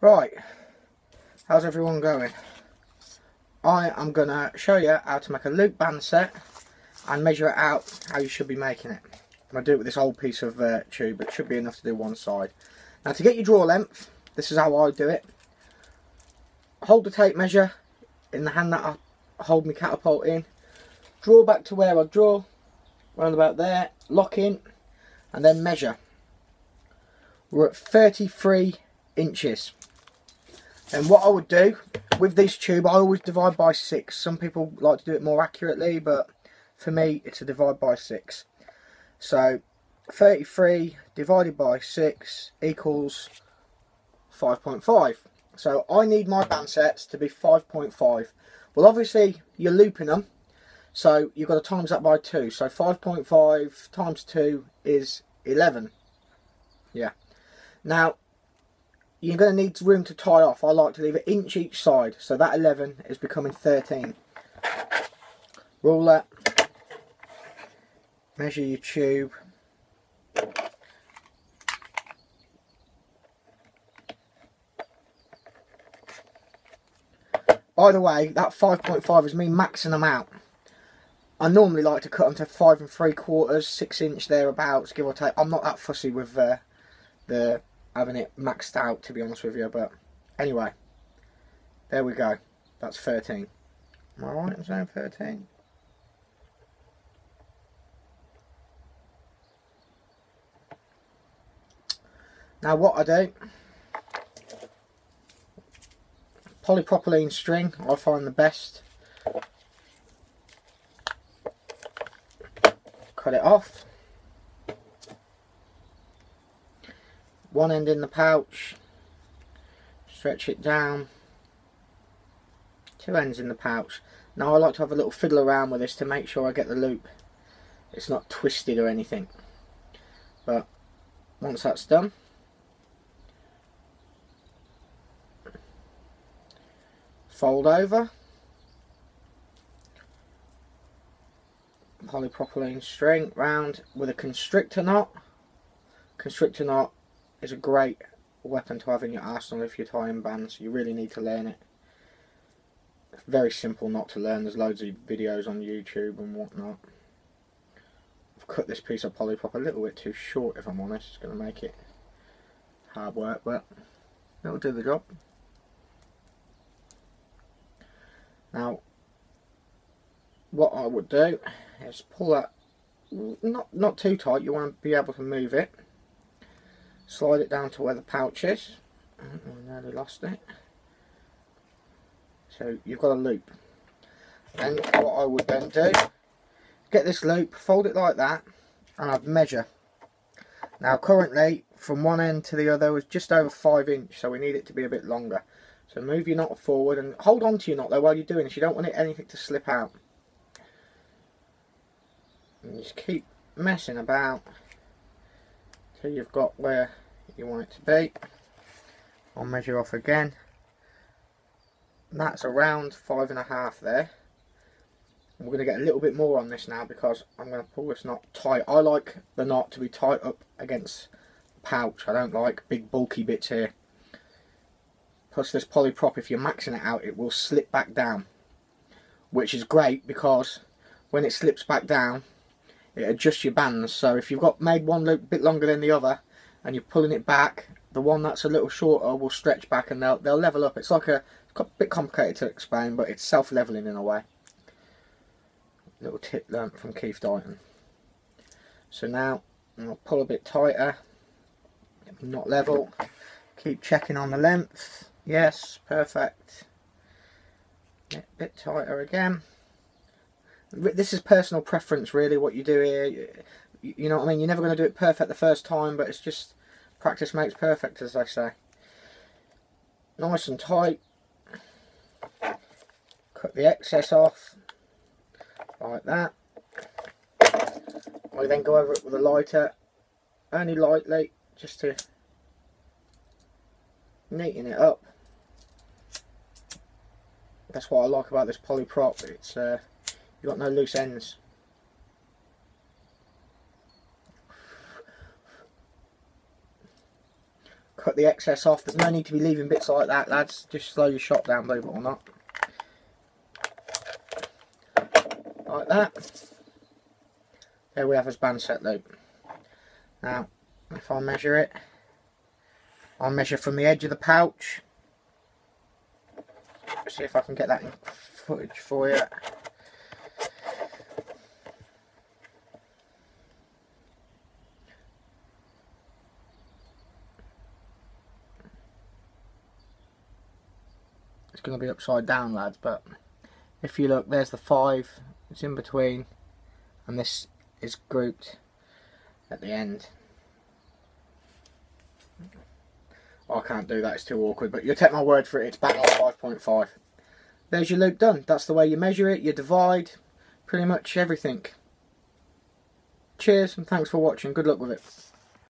Right, how's everyone going? I am going to show you how to make a loop band set and measure it out how you should be making it. I'm going to do it with this old piece of tube, but it should be enough to do one side. Now to get your draw length, this is how I do it. Hold the tape measure in the hand that I hold my catapult in. Draw back to where I draw, round about there, lock in, and then measure. We're at 33 inches. And what I would do with this tube, I always divide by 6. Some people like to do it more accurately, but for me it's a divide by 6. So 33 divided by 6 equals 5.5. So I need my band sets to be 5.5. Well, obviously you're looping them, so you've got to times that by 2. So 5.5 times 2 is 11. Yeah. Now you're going to need room to tie off. I like to leave an inch each side, so that 11 is becoming 13. Ruler, measure your tube. By the way, that 5.5 is me maxing them out. I normally like to cut them to 5 3/4, 6 inch thereabouts, give or take. I'm not that fussy with the having it maxed out, to be honest with you, but anyway, there we go. That's 13. Am I right in saying 13? Now what I do, polypropylene string I find the best. Cut it off. One end in the pouch, stretch it down, 2 ends in the pouch. Now I like to have a little fiddle around with this to make sure I get the loop. It's not twisted or anything. But once that's done, fold over, polypropylene string round with a constrictor knot. Constrictor knot is a great weapon to have in your arsenal if you're tying bands. You really need to learn it. It's very simple not to learn. There's loads of videos on YouTube and whatnot. I've cut this piece of polyprop a little bit too short, if I'm honest. It's going to make it hard work, but it'll do the job. Now what I would do is pull that not too tight. You want to be able to move it. Slide it down to where the pouch is. I nearly lost it. So you've got a loop. And what I would then do, get this loop, fold it like that, and I'd measure. Now currently, from one end to the other was just over 5 inch, so we need it to be a bit longer. So move your knot forward and hold on to your knot though while you're doing this. You don't want anything to slip out. And just keep messing about till you've got where you want it to be. I'll measure off again. That's around 5.5 there. And we're going to get a little bit more on this now because I'm going to pull this knot tight. I like the knot to be tight up against the pouch. I don't like big bulky bits here. Plus this polyprop, if you're maxing it out, it will slip back down, which is great because when it slips back down, it adjusts your bands. So if you've got made one loop a bit longer than the other and you're pulling it back, the one that's a little shorter will stretch back and they'll level up. It's like it's a bit complicated to explain, but it's self-leveling in a way. Little tip learnt from Keith Dighton. So now I'll pull a bit tighter, not level, keep checking on the length. Yes, perfect. A bit tighter again. This is personal preference really, what you do here. You know what I mean? You're never going to do it perfect the first time, but it's just practice makes perfect, as they say. Nice and tight. Cut the excess off like that. I then go over it with a lighter, only lightly, just to neaten it up. That's what I like about this polyprop. It's you've got no loose ends. cut the excess off. There's no need to be leaving bits like that, lads. Just slow your shot down, believe it or not. Like that. There we have his bandset loop. Now, if I measure it, I'll measure from the edge of the pouch. See if I can get that in footage for you. It's going to be upside down, lads, but if you look, there's the 5, it's in between, and this is grouped at the end. I can't do that, it's too awkward, but you'll take my word for it, it's bang on 5.5. There's your loop done. That's the way you measure it, you divide, pretty much everything. Cheers and thanks for watching, good luck with it.